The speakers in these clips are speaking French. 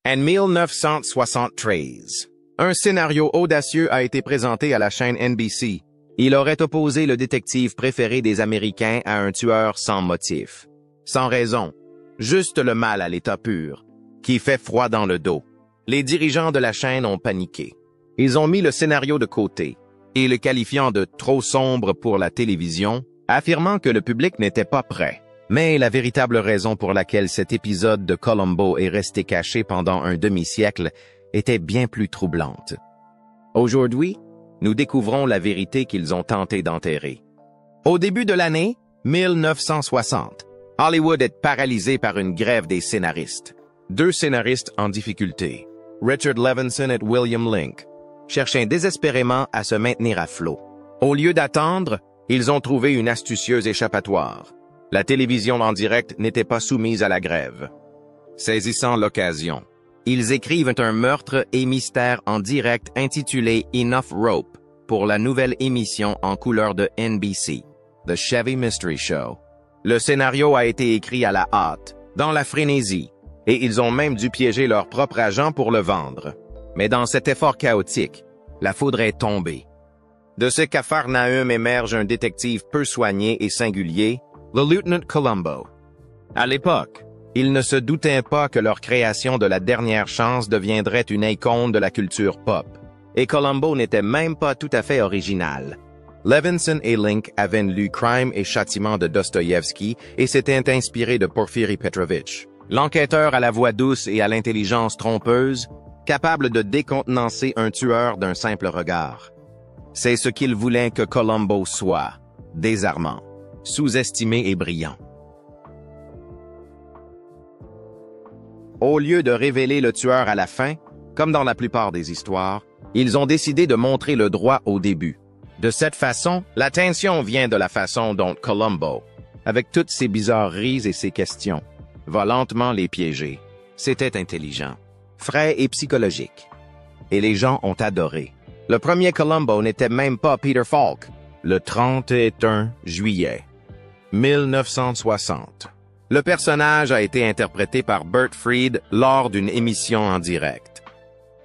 En 1973, un scénario audacieux a été présenté à la chaîne NBC. Il aurait opposé le détective préféré des Américains à un tueur sans motif, sans raison, juste le mal à l'état pur, qui fait froid dans le dos. Les dirigeants de la chaîne ont paniqué. Ils ont mis le scénario de côté et le qualifiant de trop sombre pour la télévision, affirmant que le public n'était pas prêt. Mais la véritable raison pour laquelle cet épisode de Columbo est resté caché pendant un demi-siècle était bien plus troublante. Aujourd'hui, nous découvrons la vérité qu'ils ont tenté d'enterrer. Au début de l'année 1960, Hollywood est paralysé par une grève des scénaristes. Deux scénaristes en difficulté, Richard Levinson et William Link, cherchaient désespérément à se maintenir à flot. Au lieu d'attendre, ils ont trouvé une astucieuse échappatoire. La télévision en direct n'était pas soumise à la grève. Saisissant l'occasion, ils écrivent un meurtre et mystère en direct intitulé Enough Rope pour la nouvelle émission en couleur de NBC, The Chevy Mystery Show. Le scénario a été écrit à la hâte, dans la frénésie, et ils ont même dû piéger leur propre agent pour le vendre. Mais dans cet effort chaotique, la foudre est tombée. De ce capharnaüm émerge un détective peu soigné et singulier, le Lieutenant Columbo. À l'époque, ils ne se doutaient pas que leur création de la dernière chance deviendrait une icône de la culture pop. Et Columbo n'était même pas tout à fait original. Levinson et Link avaient lu Crime et Châtiment de Dostoïevski et s'étaient inspirés de Porfiri Petrovitch, l'enquêteur à la voix douce et à l'intelligence trompeuse, capable de décontenancer un tueur d'un simple regard. C'est ce qu'ils voulaient que Columbo soit, désarmant, sous-estimé et brillant. Au lieu de révéler le tueur à la fin, comme dans la plupart des histoires, ils ont décidé de montrer le droit au début. De cette façon, la tension vient de la façon dont Columbo, avec toutes ses bizarreries et ses questions, va lentement les piéger. C'était intelligent, frais et psychologique. Et les gens ont adoré. Le premier Columbo n'était même pas Peter Falk. Le 31 juillet 1960. Le personnage a été interprété par Bert Freed lors d'une émission en direct.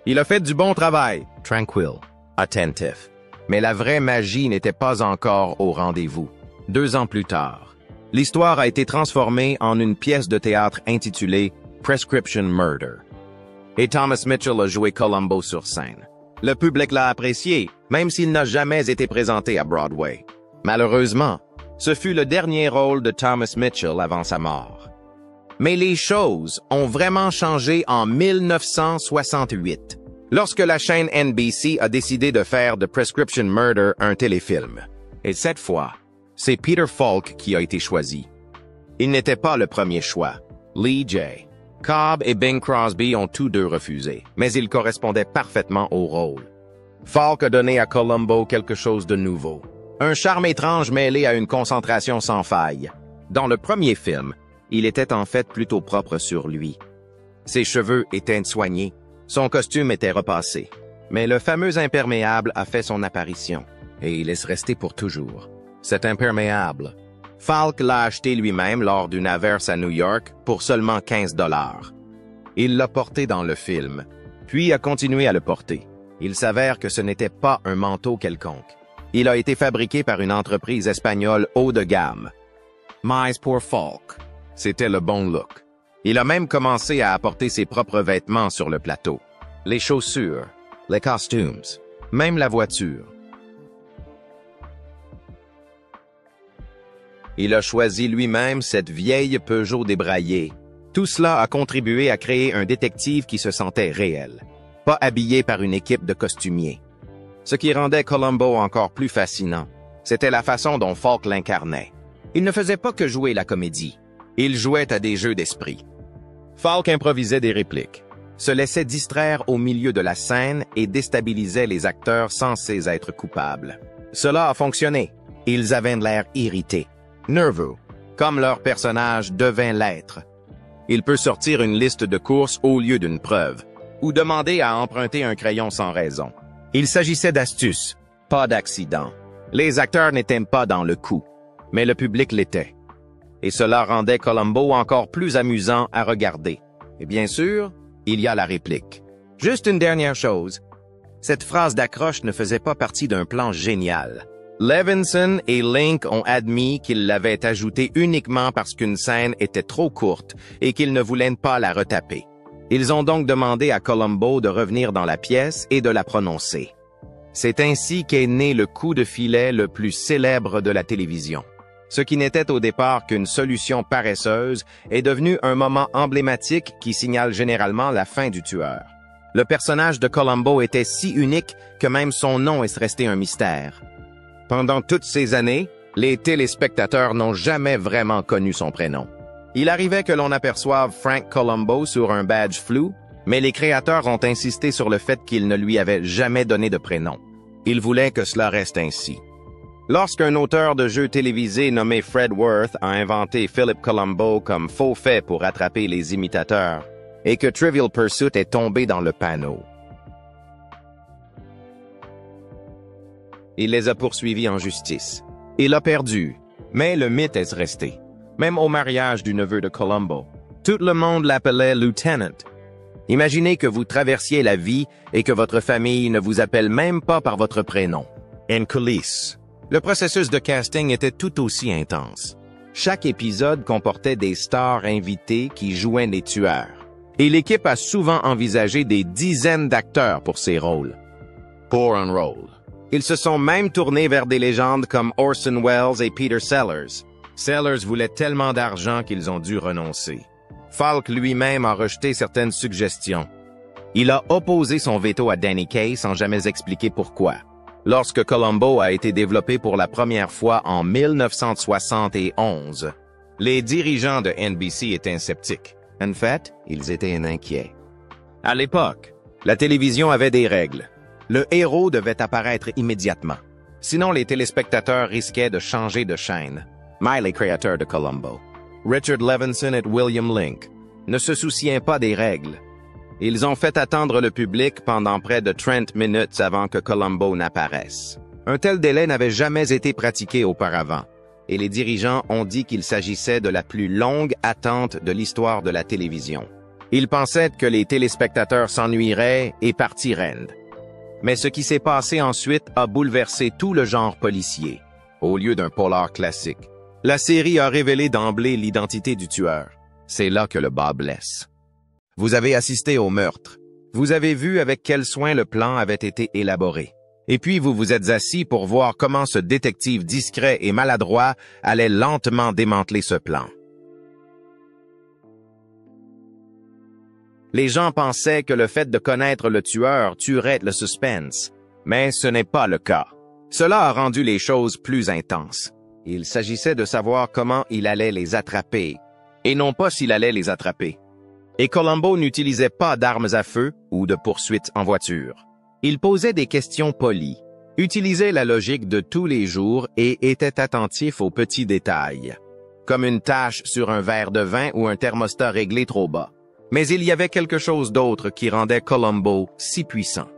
Il a fait du bon travail, tranquille, attentif. Mais la vraie magie n'était pas encore au rendez-vous. 2 ans plus tard, l'histoire a été transformée en une pièce de théâtre intitulée Prescription Murder. Et Thomas Mitchell a joué Columbo sur scène. Le public l'a apprécié, même s'il n'a jamais été présenté à Broadway. Malheureusement, ce fut le dernier rôle de Thomas Mitchell avant sa mort. Mais les choses ont vraiment changé en 1968, lorsque la chaîne NBC a décidé de faire de Prescription Murder un téléfilm. Et cette fois, c'est Peter Falk qui a été choisi. Il n'était pas le premier choix. Lee J. Cobb et Bing Crosby ont tous deux refusé, mais ils correspondaient parfaitement au rôle. Falk a donné à Columbo quelque chose de nouveau. Un charme étrange mêlé à une concentration sans faille. Dans le premier film, il était en fait plutôt propre sur lui. Ses cheveux étaient soignés, son costume était repassé. Mais le fameux imperméable a fait son apparition, et il est resté pour toujours. Cet imperméable, Falk l'a acheté lui-même lors d'une averse à New York pour seulement 15 $. Il l'a porté dans le film, puis a continué à le porter. Il s'avère que ce n'était pas un manteau quelconque. Il a été fabriqué par une entreprise espagnole haut de gamme. Mais pour Falk, c'était le bon look. Il a même commencé à apporter ses propres vêtements sur le plateau. Les chaussures, les costumes, même la voiture. Il a choisi lui-même cette vieille Peugeot débraillée. Tout cela a contribué à créer un détective qui se sentait réel, pas habillé par une équipe de costumiers. Ce qui rendait Columbo encore plus fascinant, c'était la façon dont Falk l'incarnait. Il ne faisait pas que jouer la comédie, il jouait à des jeux d'esprit. Falk improvisait des répliques, se laissait distraire au milieu de la scène et déstabilisait les acteurs censés être coupables. Cela a fonctionné. Ils avaient l'air irrités, nerveux, comme leur personnage devait l'être. Il peut sortir une liste de courses au lieu d'une preuve, ou demander à emprunter un crayon sans raison. Il s'agissait d'astuces, pas d'accidents. Les acteurs n'étaient pas dans le coup, mais le public l'était. Et cela rendait Columbo encore plus amusant à regarder. Et bien sûr, il y a la réplique. Juste une dernière chose. Cette phrase d'accroche ne faisait pas partie d'un plan génial. Levinson et Link ont admis qu'ils l'avaient ajoutée uniquement parce qu'une scène était trop courte et qu'ils ne voulaient pas la retaper. Ils ont donc demandé à Columbo de revenir dans la pièce et de la prononcer. C'est ainsi qu'est né le coup de filet le plus célèbre de la télévision. Ce qui n'était au départ qu'une solution paresseuse est devenu un moment emblématique qui signale généralement la fin du tueur. Le personnage de Columbo était si unique que même son nom est resté un mystère. Pendant toutes ces années, les téléspectateurs n'ont jamais vraiment connu son prénom. Il arrivait que l'on aperçoive Frank Columbo sur un badge flou, mais les créateurs ont insisté sur le fait qu'ils ne lui avaient jamais donné de prénom. Ils voulaient que cela reste ainsi. Lorsqu'un auteur de jeux télévisés nommé Fred Worth a inventé Philip Columbo comme faux fait pour attraper les imitateurs, et que Trivial Pursuit est tombé dans le panneau. Il les a poursuivis en justice. Il a perdu, mais le mythe est resté. Même au mariage du neveu de Columbo, tout le monde l'appelait Lieutenant. Imaginez que vous traversiez la vie et que votre famille ne vous appelle même pas par votre prénom. En coulisses, le processus de casting était tout aussi intense. Chaque épisode comportait des stars invités qui jouaient les tueurs. Et l'équipe a souvent envisagé des dizaines d'acteurs pour ces rôles. Pour un rôle. Ils se sont même tournés vers des légendes comme Orson Welles et Peter Sellers. Sellers voulait tellement d'argent qu'ils ont dû renoncer. Falk lui-même a rejeté certaines suggestions. Il a opposé son veto à Danny Kaye sans jamais expliquer pourquoi. Lorsque Columbo a été développé pour la première fois en 1971, les dirigeants de NBC étaient sceptiques. En fait, ils étaient inquiets. À l'époque, la télévision avait des règles. Le héros devait apparaître immédiatement. Sinon, les téléspectateurs risquaient de changer de chaîne. Mais les créateurs de Columbo, Richard Levinson et William Link, ne se souciaient pas des règles. Ils ont fait attendre le public pendant près de 30 minutes avant que Columbo n'apparaisse. Un tel délai n'avait jamais été pratiqué auparavant, et les dirigeants ont dit qu'il s'agissait de la plus longue attente de l'histoire de la télévision. Ils pensaient que les téléspectateurs s'ennuieraient et partiraient. Mais ce qui s'est passé ensuite a bouleversé tout le genre policier, au lieu d'un polar classique. La série a révélé d'emblée l'identité du tueur. C'est là que le bas blesse. Vous avez assisté au meurtre. Vous avez vu avec quel soin le plan avait été élaboré. Et puis vous vous êtes assis pour voir comment ce détective discret et maladroit allait lentement démanteler ce plan. Les gens pensaient que le fait de connaître le tueur tuerait le suspense, mais ce n'est pas le cas. Cela a rendu les choses plus intenses. Il s'agissait de savoir comment il allait les attraper, et non pas s'il allait les attraper. Et Columbo n'utilisait pas d'armes à feu ou de poursuites en voiture. Il posait des questions polies, utilisait la logique de tous les jours et était attentif aux petits détails, comme une tache sur un verre de vin ou un thermostat réglé trop bas. Mais il y avait quelque chose d'autre qui rendait Columbo si puissant.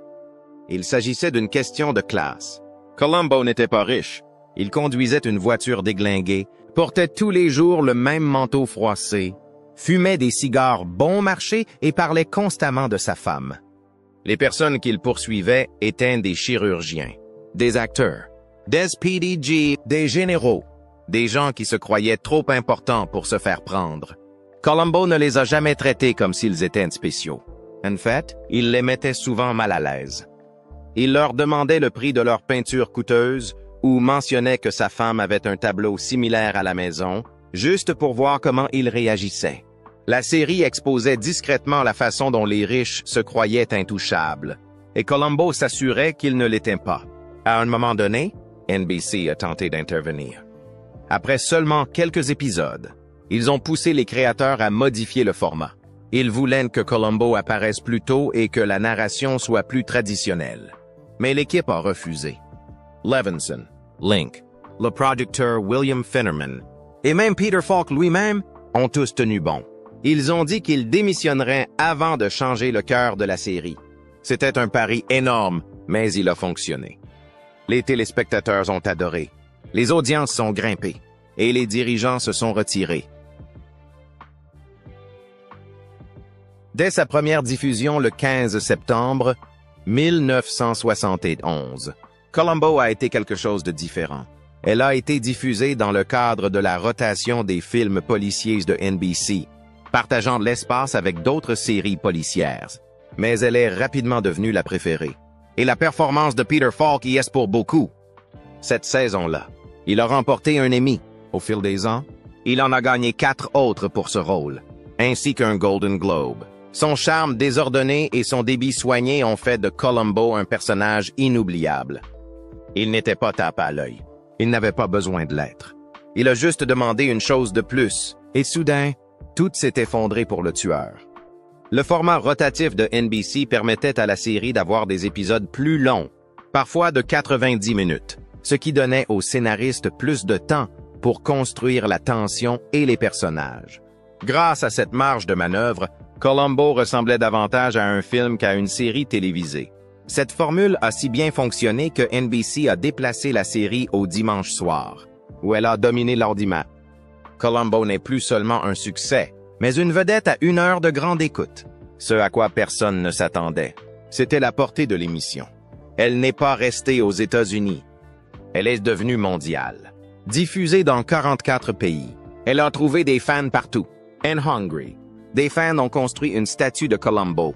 Il s'agissait d'une question de classe. Columbo n'était pas riche. Il conduisait une voiture déglinguée, portait tous les jours le même manteau froissé, fumait des cigares bon marché et parlait constamment de sa femme. Les personnes qu'il poursuivait étaient des chirurgiens, des acteurs, des PDG, des généraux, des gens qui se croyaient trop importants pour se faire prendre. Columbo ne les a jamais traités comme s'ils étaient spéciaux. En fait, il les mettait souvent mal à l'aise. Il leur demandait le prix de leur peinture coûteuse ou mentionnait que sa femme avait un tableau similaire à la maison, juste pour voir comment ils réagissaient. La série exposait discrètement la façon dont les riches se croyaient intouchables, et Columbo s'assurait qu'ils ne l'étaient pas. À un moment donné, NBC a tenté d'intervenir. Après seulement quelques épisodes, ils ont poussé les créateurs à modifier le format. Ils voulaient que Columbo apparaisse plus tôt et que la narration soit plus traditionnelle. Mais l'équipe a refusé. Levinson, Link, le producteur William Finnerman et même Peter Falk lui-même ont tous tenu bon. Ils ont dit qu'ils démissionneraient avant de changer le cœur de la série. C'était un pari énorme, mais il a fonctionné. Les téléspectateurs ont adoré, les audiences sont grimpées et les dirigeants se sont retirés. Dès sa première diffusion le 15 septembre 1971, Columbo a été quelque chose de différent. Elle a été diffusée dans le cadre de la rotation des films policiers de NBC, partageant l'espace avec d'autres séries policières. Mais elle est rapidement devenue la préférée. Et la performance de Peter Falk y est pour beaucoup. Cette saison-là, il a remporté un Emmy. Au fil des ans, il en a gagné 4 autres pour ce rôle, ainsi qu'un Golden Globe. Son charme désordonné et son débit soigné ont fait de Columbo un personnage inoubliable. Il n'était pas tape à l'œil. Il n'avait pas besoin de l'être. Il a juste demandé une chose de plus, et soudain, tout s'est effondré pour le tueur. Le format rotatif de NBC permettait à la série d'avoir des épisodes plus longs, parfois de 90 minutes, ce qui donnait aux scénaristes plus de temps pour construire la tension et les personnages. Grâce à cette marge de manœuvre, Columbo ressemblait davantage à un film qu'à une série télévisée. Cette formule a si bien fonctionné que NBC a déplacé la série au dimanche soir, où elle a dominé l'audimat. Columbo n'est plus seulement un succès, mais une vedette à 1 heure de grande écoute, ce à quoi personne ne s'attendait. C'était la portée de l'émission. Elle n'est pas restée aux États-Unis. Elle est devenue mondiale. Diffusée dans 44 pays, elle a trouvé des fans partout. En Hongrie, des fans ont construit une statue de Columbo.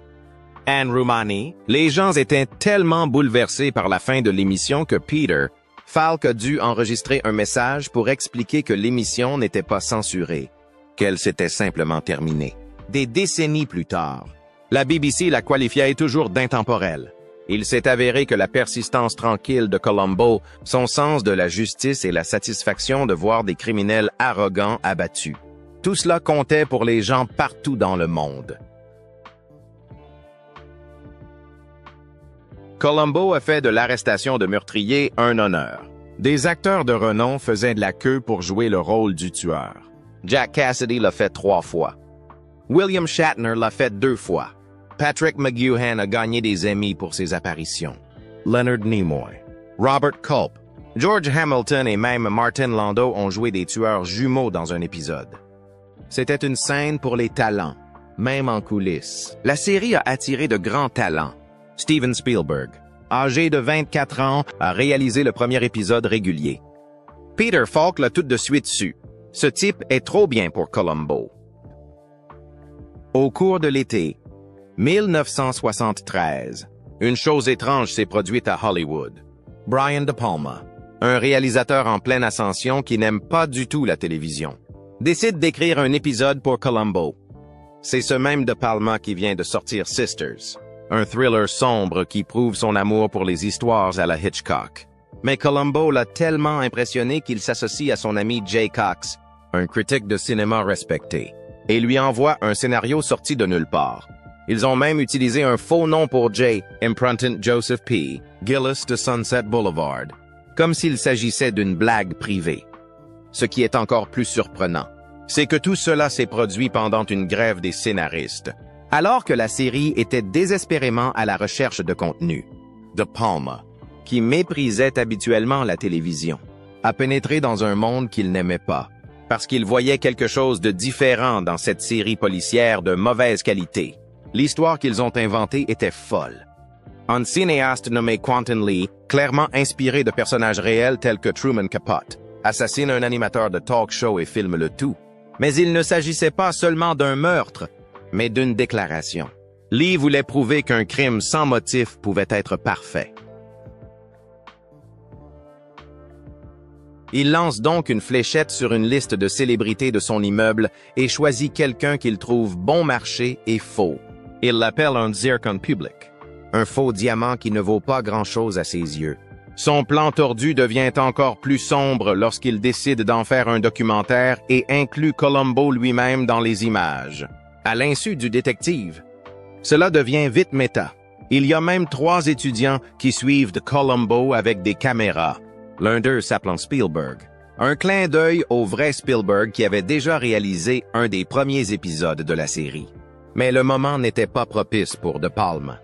En Roumanie, les gens étaient tellement bouleversés par la fin de l'émission que Peter Falk a dû enregistrer un message pour expliquer que l'émission n'était pas censurée, qu'elle s'était simplement terminée. Des décennies plus tard, la BBC la qualifiait toujours d'intemporelle. Il s'est avéré que la persistance tranquille de Columbo, son sens de la justice et la satisfaction de voir des criminels arrogants abattus. Tout cela comptait pour les gens partout dans le monde. Columbo a fait de l'arrestation de meurtriers un honneur. Des acteurs de renom faisaient de la queue pour jouer le rôle du tueur. Jack Cassidy l'a fait 3 fois. William Shatner l'a fait 2 fois. Patrick McGoohan a gagné des Emmy pour ses apparitions. Leonard Nimoy, Robert Culp, George Hamilton et même Martin Landau ont joué des tueurs jumeaux dans un épisode. C'était une scène pour les talents, même en coulisses. La série a attiré de grands talents. Steven Spielberg, âgé de 24 ans, a réalisé le premier épisode régulier. Peter Falk l'a tout de suite su. Ce type est trop bien pour Columbo. Au cours de l'été 1973, une chose étrange s'est produite à Hollywood. Brian De Palma, un réalisateur en pleine ascension qui n'aime pas du tout la télévision, décide d'écrire un épisode pour Columbo. C'est ce même De Palma qui vient de sortir Sisters, un thriller sombre qui prouve son amour pour les histoires à la Hitchcock. Mais Columbo l'a tellement impressionné qu'il s'associe à son ami Jay Cox, un critique de cinéma respecté, et lui envoie un scénario sorti de nulle part. Ils ont même utilisé un faux nom pour Jay, empruntant Joseph P. Gillis de Sunset Boulevard, comme s'il s'agissait d'une blague privée. Ce qui est encore plus surprenant, c'est que tout cela s'est produit pendant une grève des scénaristes, alors que la série était désespérément à la recherche de contenu. De Palma, qui méprisait habituellement la télévision, a pénétré dans un monde qu'il n'aimait pas, parce qu'il voyait quelque chose de différent dans cette série policière de mauvaise qualité. L'histoire qu'ils ont inventée était folle. Un cinéaste nommé Quentin Lee, clairement inspiré de personnages réels tels que Truman Capote, assassine un animateur de talk show et filme le tout. Mais il ne s'agissait pas seulement d'un meurtre, mais d'une déclaration. Lee voulait prouver qu'un crime sans motif pouvait être parfait. Il lance donc une fléchette sur une liste de célébrités de son immeuble et choisit quelqu'un qu'il trouve bon marché et faux. Il l'appelle un zircon public, un faux diamant qui ne vaut pas grand-chose à ses yeux. Son plan tordu devient encore plus sombre lorsqu'il décide d'en faire un documentaire et inclut Columbo lui-même dans les images, à l'insu du détective. Cela devient vite méta. Il y a même 3 étudiants qui suivent de Columbo avec des caméras, l'un d'eux s'appelant Spielberg. Un clin d'œil au vrai Spielberg qui avait déjà réalisé un des premiers épisodes de la série. Mais le moment n'était pas propice pour De Palma.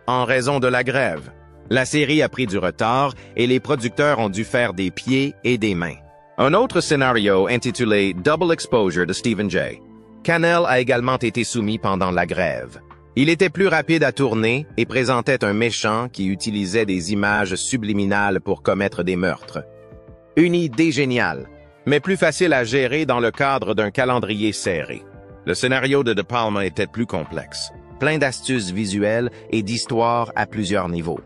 En raison de la grève, la série a pris du retard et les producteurs ont dû faire des pieds et des mains. Un autre scénario intitulé Double Exposure de Stephen J. Cannell a également été soumis pendant la grève. Il était plus rapide à tourner et présentait un méchant qui utilisait des images subliminales pour commettre des meurtres. Une idée géniale, mais plus facile à gérer dans le cadre d'un calendrier serré. Le scénario de De Palma était plus complexe, plein d'astuces visuelles et d'histoires à plusieurs niveaux.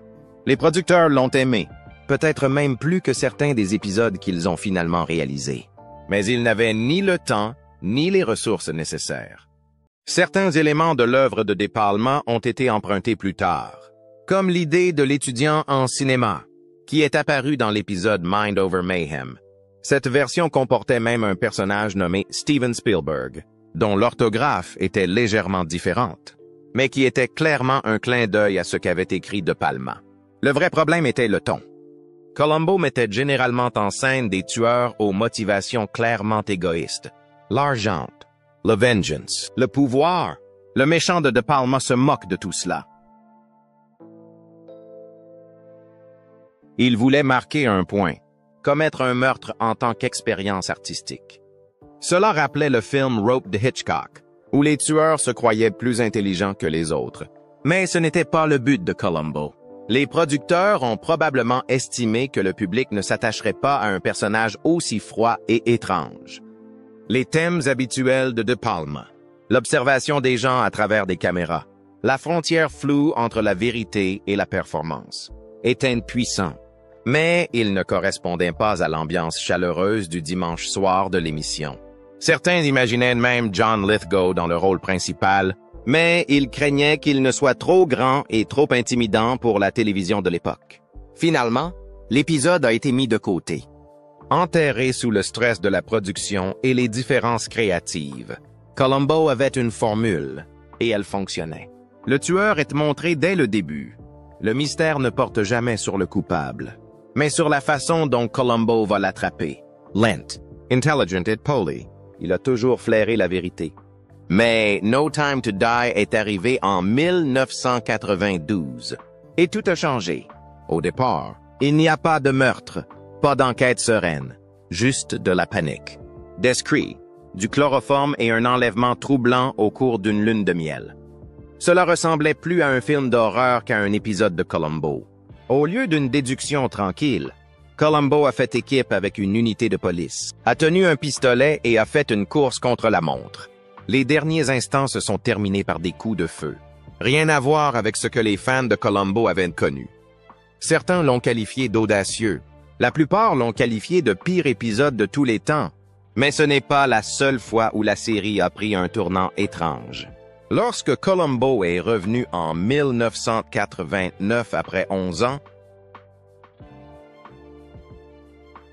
Les producteurs l'ont aimé, peut-être même plus que certains des épisodes qu'ils ont finalement réalisés. Mais ils n'avaient ni le temps, ni les ressources nécessaires. Certains éléments de l'œuvre de De Palma ont été empruntés plus tard, comme l'idée de l'étudiant en cinéma, qui est apparu dans l'épisode Mind Over Mayhem. Cette version comportait même un personnage nommé Steven Spielberg, dont l'orthographe était légèrement différente, mais qui était clairement un clin d'œil à ce qu'avait écrit De Palma. Le vrai problème était le ton. Columbo mettait généralement en scène des tueurs aux motivations clairement égoïstes. L'argent, le vengeance, le pouvoir. Le méchant de Palma se moque de tout cela. Il voulait marquer un point, commettre un meurtre en tant qu'expérience artistique. Cela rappelait le film Rope de Hitchcock, où les tueurs se croyaient plus intelligents que les autres. Mais ce n'était pas le but de Columbo. Les producteurs ont probablement estimé que le public ne s'attacherait pas à un personnage aussi froid et étrange. Les thèmes habituels de Palma, l'observation des gens à travers des caméras, la frontière floue entre la vérité et la performance, étaient puissants, mais ils ne correspondaient pas à l'ambiance chaleureuse du dimanche soir de l'émission. Certains imaginaient même John Lithgow dans le rôle principal, mais ils craignaient qu'il ne soit trop grand et trop intimidant pour la télévision de l'époque. Finalement, l'épisode a été mis de côté. Enterré sous le stress de la production et les différences créatives, Columbo avait une formule, et elle fonctionnait. Le tueur est montré dès le début. Le mystère ne porte jamais sur le coupable, mais sur la façon dont Columbo va l'attraper. Lent, intelligent et poli, il a toujours flairé la vérité. Mais No Time to Die est arrivé en 1992, et tout a changé. Au départ, il n'y a pas de meurtre, pas d'enquête sereine, juste de la panique. Des cris, du chloroforme et un enlèvement troublant au cours d'une lune de miel. Cela ressemblait plus à un film d'horreur qu'à un épisode de Columbo. Au lieu d'une déduction tranquille, Columbo a fait équipe avec une unité de police, a tenu un pistolet et a fait une course contre la montre. Les derniers instants se sont terminés par des coups de feu. Rien à voir avec ce que les fans de Columbo avaient connu. Certains l'ont qualifié d'audacieux. La plupart l'ont qualifié de pire épisode de tous les temps. Mais ce n'est pas la seule fois où la série a pris un tournant étrange. Lorsque Columbo est revenu en 1989 après 11 ans,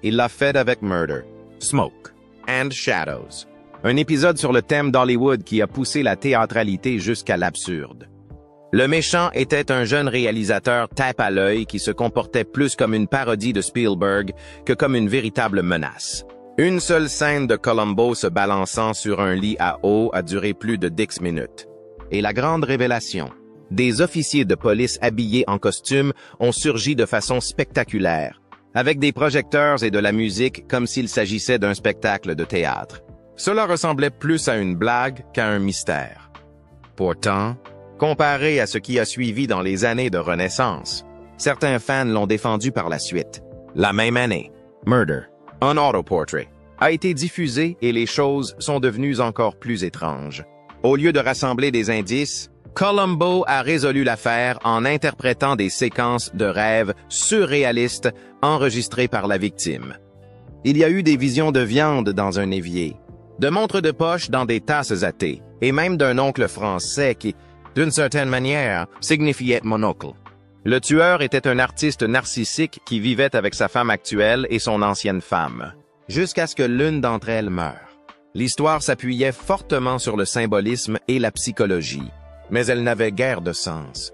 il l'a fait avec Murder, Smoke and Shadows. Un épisode sur le thème d'Hollywood qui a poussé la théâtralité jusqu'à l'absurde. Le méchant était un jeune réalisateur tape à l'œil qui se comportait plus comme une parodie de Spielberg que comme une véritable menace. Une seule scène de Columbo se balançant sur un lit à eau a duré plus de 10 minutes. Et la grande révélation, des officiers de police habillés en costume ont surgi de façon spectaculaire, avec des projecteurs et de la musique comme s'il s'agissait d'un spectacle de théâtre. Cela ressemblait plus à une blague qu'à un mystère. Pourtant, comparé à ce qui a suivi dans les années de Renaissance, certains fans l'ont défendu par la suite. La même année, Murder, un autoportrait, a été diffusé et les choses sont devenues encore plus étranges. Au lieu de rassembler des indices, Columbo a résolu l'affaire en interprétant des séquences de rêves surréalistes enregistrées par la victime. Il y a eu des visions de viande dans un évier, de montres de poche dans des tasses à thé, et même d'un oncle français qui, d'une certaine manière, signifiait monocle. Le tueur était un artiste narcissique qui vivait avec sa femme actuelle et son ancienne femme, jusqu'à ce que l'une d'entre elles meure. L'histoire s'appuyait fortement sur le symbolisme et la psychologie, mais elle n'avait guère de sens.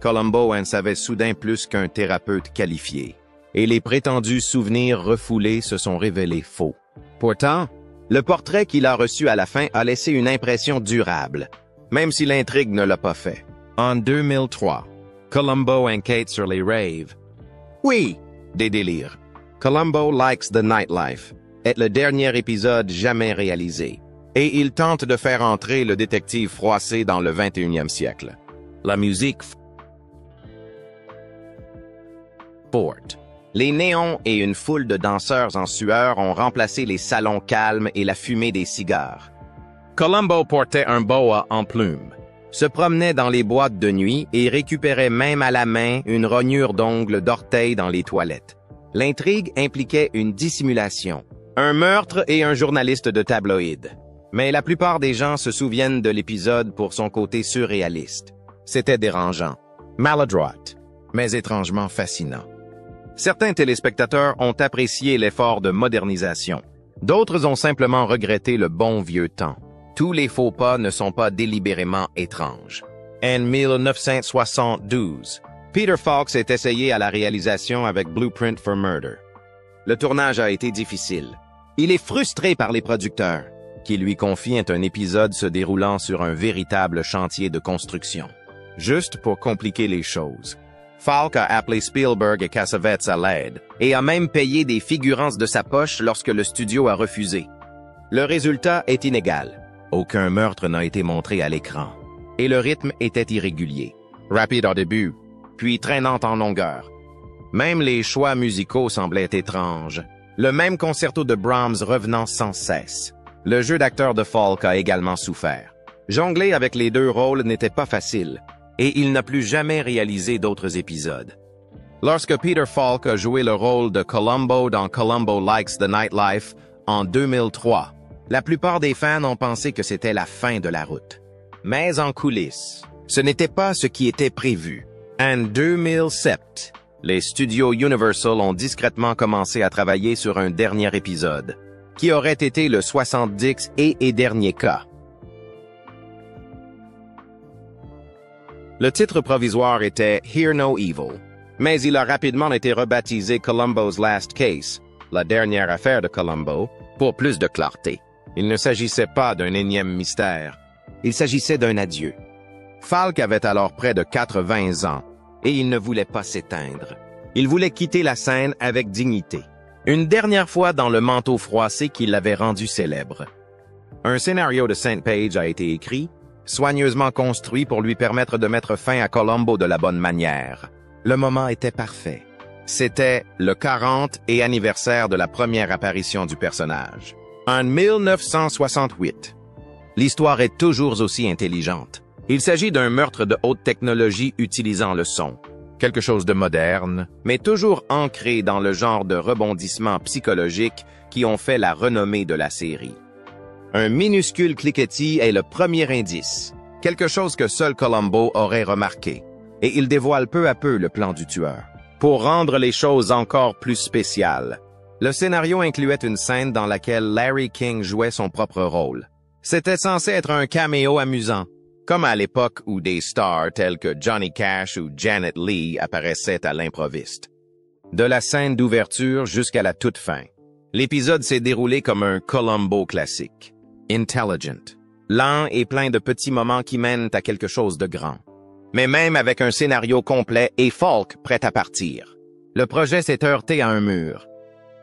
Columbo en savait soudain plus qu'un thérapeute qualifié, et les prétendus souvenirs refoulés se sont révélés faux. Pourtant, le portrait qu'il a reçu à la fin a laissé une impression durable, même si l'intrigue ne l'a pas fait. En 2003, Columbo enquête sur les raves. Oui, des délires. Columbo Likes the Nightlife est le dernier épisode jamais réalisé. Et il tente de faire entrer le détective froissé dans le 21e siècle. La musique forte. Les néons et une foule de danseurs en sueur ont remplacé les salons calmes et la fumée des cigares. Columbo portait un boa en plume, se promenait dans les boîtes de nuit et récupérait même à la main une rognure d'ongles d'orteil dans les toilettes. L'intrigue impliquait une dissimulation, un meurtre et un journaliste de tabloïd. Mais la plupart des gens se souviennent de l'épisode pour son côté surréaliste. C'était dérangeant, maladroit, mais étrangement fascinant. Certains téléspectateurs ont apprécié l'effort de modernisation. D'autres ont simplement regretté le bon vieux temps. Tous les faux pas ne sont pas délibérément étranges. En 1972, Peter Falk s'est essayé à la réalisation avec Blueprint for Murder. Le tournage a été difficile. Il est frustré par les producteurs, qui lui confient un épisode se déroulant sur un véritable chantier de construction. Juste pour compliquer les choses, Falk a appelé Spielberg et Cassavetes à l'aide, et a même payé des figurances de sa poche lorsque le studio a refusé. Le résultat est inégal. Aucun meurtre n'a été montré à l'écran. Et le rythme était irrégulier, rapide au début, puis traînant en longueur. Même les choix musicaux semblaient étranges. Le même concerto de Brahms revenant sans cesse. Le jeu d'acteur de Falk a également souffert. Jongler avec les deux rôles n'était pas facile, et il n'a plus jamais réalisé d'autres épisodes. Lorsque Peter Falk a joué le rôle de Columbo dans Columbo Likes the Nightlife en 2003, la plupart des fans ont pensé que c'était la fin de la route. Mais en coulisses, ce n'était pas ce qui était prévu. En 2007, les studios Universal ont discrètement commencé à travailler sur un dernier épisode, qui aurait été le 70e et dernier cas. Le titre provisoire était Hear No Evil, mais il a rapidement été rebaptisé Columbo's Last Case, la dernière affaire de Columbo, pour plus de clarté. Il ne s'agissait pas d'un énième mystère, il s'agissait d'un adieu. Falk avait alors près de 80 ans, et il ne voulait pas s'éteindre. Il voulait quitter la scène avec dignité. Une dernière fois dans le manteau froissé qui l'avait rendu célèbre. Un scénario de Saint Page a été écrit, soigneusement construit pour lui permettre de mettre fin à Columbo de la bonne manière. Le moment était parfait. C'était le 40 et anniversaire de la première apparition du personnage. En 1968. L'histoire est toujours aussi intelligente. Il s'agit d'un meurtre de haute technologie utilisant le son. Quelque chose de moderne, mais toujours ancré dans le genre de rebondissements psychologiques qui ont fait la renommée de la série. Un minuscule cliquetis est le premier indice, quelque chose que seul Columbo aurait remarqué, et il dévoile peu à peu le plan du tueur. Pour rendre les choses encore plus spéciales, le scénario incluait une scène dans laquelle Larry King jouait son propre rôle. C'était censé être un caméo amusant, comme à l'époque où des stars tels que Johnny Cash ou Janet Leigh apparaissaient à l'improviste. De la scène d'ouverture jusqu'à la toute fin, l'épisode s'est déroulé comme un Columbo classique. Intelligent, lent et plein de petits moments qui mènent à quelque chose de grand. Mais même avec un scénario complet et Falk prêt à partir, le projet s'est heurté à un mur.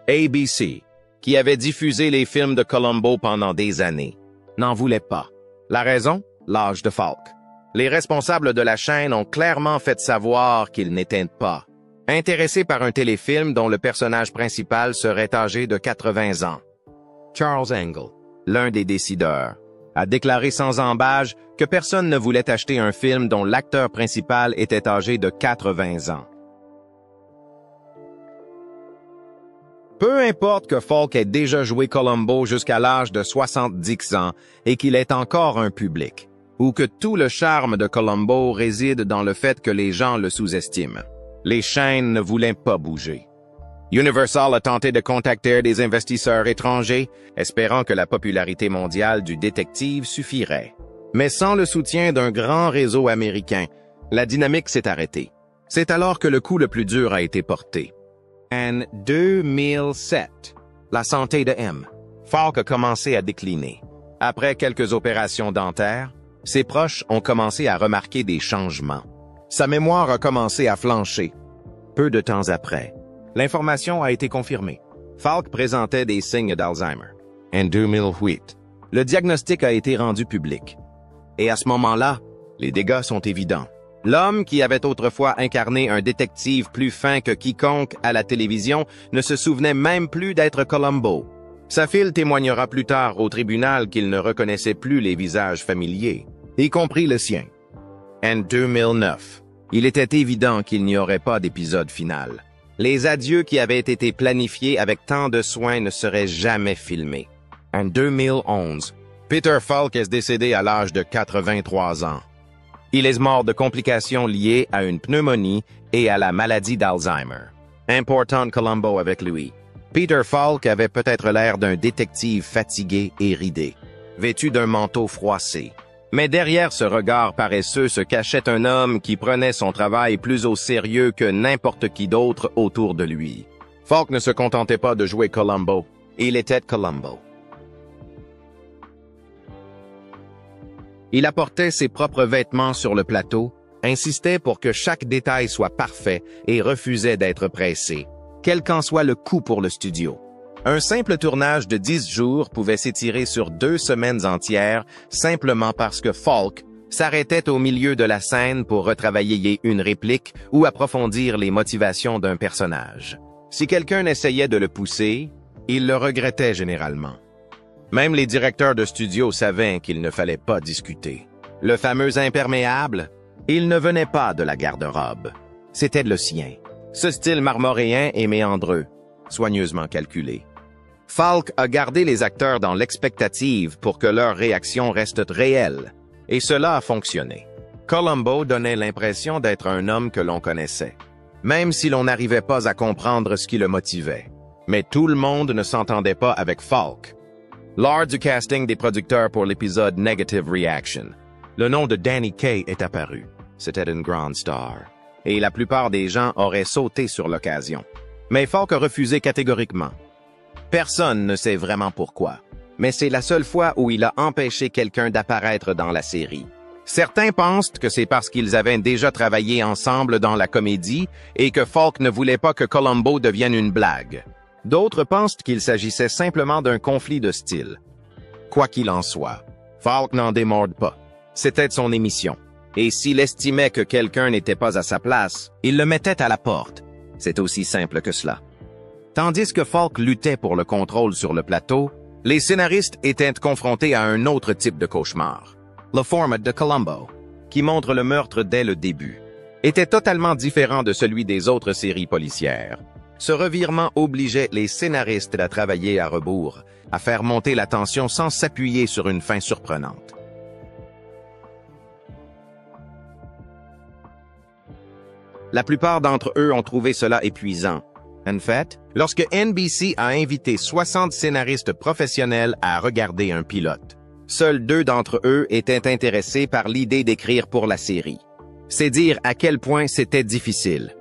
ABC, qui avait diffusé les films de Columbo pendant des années, n'en voulait pas. La raison? L'âge de Falk. Les responsables de la chaîne ont clairement fait savoir qu'ils n'étaient pas intéressés par un téléfilm dont le personnage principal serait âgé de 80 ans. Charles Engle, l'un des décideurs, a déclaré sans ambages que personne ne voulait acheter un film dont l'acteur principal était âgé de 80 ans. Peu importe que Falk ait déjà joué Columbo jusqu'à l'âge de 70 ans et qu'il ait encore un public, ou que tout le charme de Columbo réside dans le fait que les gens le sous-estiment. Les chaînes ne voulaient pas bouger. Universal a tenté de contacter des investisseurs étrangers, espérant que la popularité mondiale du détective suffirait. Mais sans le soutien d'un grand réseau américain, la dynamique s'est arrêtée. C'est alors que le coup le plus dur a été porté. En 2007, la santé de M. Falk a commencé à décliner. Après quelques opérations dentaires, ses proches ont commencé à remarquer des changements. Sa mémoire a commencé à flancher. Peu de temps après, l'information a été confirmée. Falk présentait des signes d'Alzheimer. En 2008, Le diagnostic a été rendu public. Et à ce moment-là, les dégâts sont évidents. L'homme qui avait autrefois incarné un détective plus fin que quiconque à la télévision ne se souvenait même plus d'être Columbo. Sa fille témoignera plus tard au tribunal qu'il ne reconnaissait plus les visages familiers, y compris le sien. En 2009, il était évident qu'il n'y aurait pas d'épisode final. Les adieux qui avaient été planifiés avec tant de soin ne seraient jamais filmés. En 2011, Peter Falk est décédé à l'âge de 83 ans. Il est mort de complications liées à une pneumonie et à la maladie d'Alzheimer. Important Columbo avec lui. Peter Falk avait peut-être l'air d'un détective fatigué et ridé, vêtu d'un manteau froissé. Mais derrière ce regard paresseux se cachait un homme qui prenait son travail plus au sérieux que n'importe qui d'autre autour de lui. Falk ne se contentait pas de jouer Columbo, il était Columbo. Il apportait ses propres vêtements sur le plateau, insistait pour que chaque détail soit parfait et refusait d'être pressé, quel qu'en soit le coût pour le studio. Un simple tournage de 10 jours pouvait s'étirer sur 2 semaines entières simplement parce que Falk s'arrêtait au milieu de la scène pour retravailler une réplique ou approfondir les motivations d'un personnage. Si quelqu'un essayait de le pousser, il le regrettait généralement. Même les directeurs de studio savaient qu'il ne fallait pas discuter. Le fameux imperméable, il ne venait pas de la garde-robe. C'était le sien. Ce style marmoréen et méandreux, soigneusement calculé. Falk a gardé les acteurs dans l'expectative pour que leurs réactions restent réelles, et cela a fonctionné. Columbo donnait l'impression d'être un homme que l'on connaissait, même si l'on n'arrivait pas à comprendre ce qui le motivait. Mais tout le monde ne s'entendait pas avec Falk. Lors du casting des producteurs pour l'épisode Negative Reaction, le nom de Danny Kaye est apparu. C'était une grande star, et la plupart des gens auraient sauté sur l'occasion. Mais Falk a refusé catégoriquement. Personne ne sait vraiment pourquoi, mais c'est la seule fois où il a empêché quelqu'un d'apparaître dans la série. Certains pensent que c'est parce qu'ils avaient déjà travaillé ensemble dans la comédie et que Falk ne voulait pas que Columbo devienne une blague. D'autres pensent qu'il s'agissait simplement d'un conflit de style. Quoi qu'il en soit, Falk n'en démord pas. C'était son émission. Et s'il estimait que quelqu'un n'était pas à sa place, il le mettait à la porte. C'est aussi simple que cela. Tandis que Falk luttait pour le contrôle sur le plateau, les scénaristes étaient confrontés à un autre type de cauchemar. Le format de Columbo, qui montre le meurtre dès le début, était totalement différent de celui des autres séries policières. Ce revirement obligeait les scénaristes à travailler à rebours, à faire monter la tension sans s'appuyer sur une fin surprenante. La plupart d'entre eux ont trouvé cela épuisant. En fait, lorsque NBC a invité 60 scénaristes professionnels à regarder un pilote, seuls 2 d'entre eux étaient intéressés par l'idée d'écrire pour la série. C'est dire à quel point c'était difficile.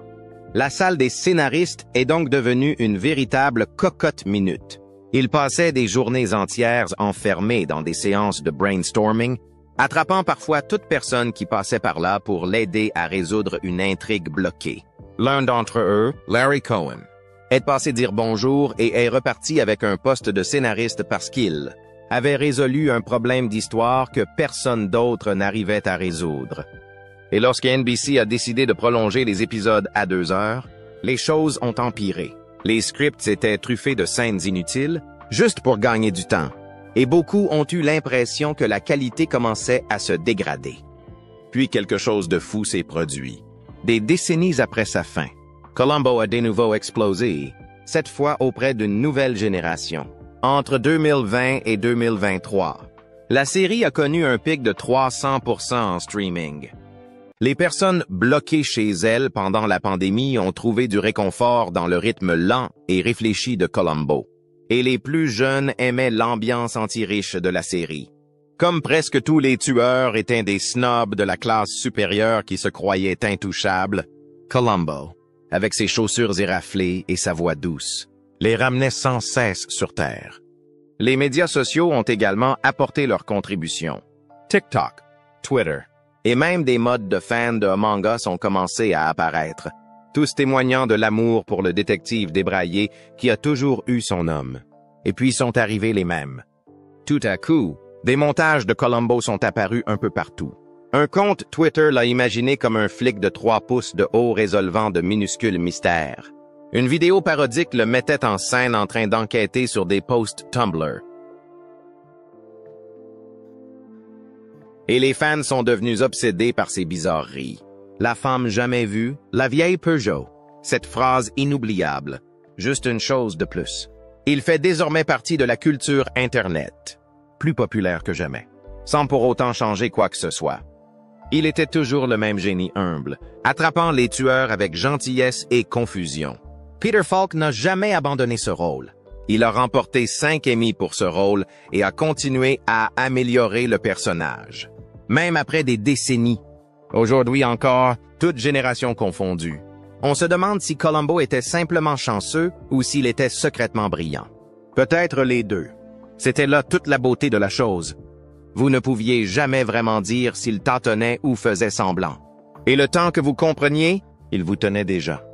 La salle des scénaristes est donc devenue une véritable cocotte-minute. Ils passaient des journées entières enfermés dans des séances de brainstorming, attrapant parfois toute personne qui passait par là pour l'aider à résoudre une intrigue bloquée. L'un d'entre eux, Larry Cohen, est passé dire bonjour et est reparti avec un poste de scénariste parce qu'il avait résolu un problème d'histoire que personne d'autre n'arrivait à résoudre. Et lorsque NBC a décidé de prolonger les épisodes à 2 heures, les choses ont empiré. Les scripts étaient truffés de scènes inutiles, juste pour gagner du temps. Et beaucoup ont eu l'impression que la qualité commençait à se dégrader. Puis quelque chose de fou s'est produit. Des décennies après sa fin, Columbo a de nouveau explosé, cette fois auprès d'une nouvelle génération. Entre 2020 et 2023, la série a connu un pic de 300% en streaming. Les personnes bloquées chez elles pendant la pandémie ont trouvé du réconfort dans le rythme lent et réfléchi de Columbo. Et les plus jeunes aimaient l'ambiance anti-riche de la série. Comme presque tous les tueurs étaient des snobs de la classe supérieure qui se croyaient intouchables, Columbo, avec ses chaussures éraflées et sa voix douce, les ramenait sans cesse sur Terre. Les médias sociaux ont également apporté leur contribution. TikTok, Twitter, et même des modes de fans de Among Us ont commencé à apparaître, tous témoignant de l'amour pour le détective débraillé qui a toujours eu son homme. Et puis sont arrivés les mêmes. Tout à coup, Des montages de Columbo sont apparus un peu partout. Un compte Twitter l'a imaginé comme un flic de 3 pouces de haut résolvant de minuscules mystères. Une vidéo parodique le mettait en scène en train d'enquêter sur des posts Tumblr. Et les fans sont devenus obsédés par ces bizarreries. La femme jamais vue, la vieille Peugeot. Cette phrase inoubliable. Juste une chose de plus. Il fait désormais partie de la culture Internet. Plus populaire que jamais. Sans pour autant changer quoi que ce soit. Il était toujours le même génie humble, attrapant les tueurs avec gentillesse et confusion. Peter Falk n'a jamais abandonné ce rôle. Il a remporté 5 Emmy pour ce rôle et a continué à améliorer le personnage. Même après des décennies. Aujourd'hui encore, toute génération confondue. On se demande si Columbo était simplement chanceux ou s'il était secrètement brillant. Peut-être les deux. C'était là toute la beauté de la chose. Vous ne pouviez jamais vraiment dire s'il tâtonnait ou faisait semblant. Et le temps que vous compreniez, il vous tenait déjà.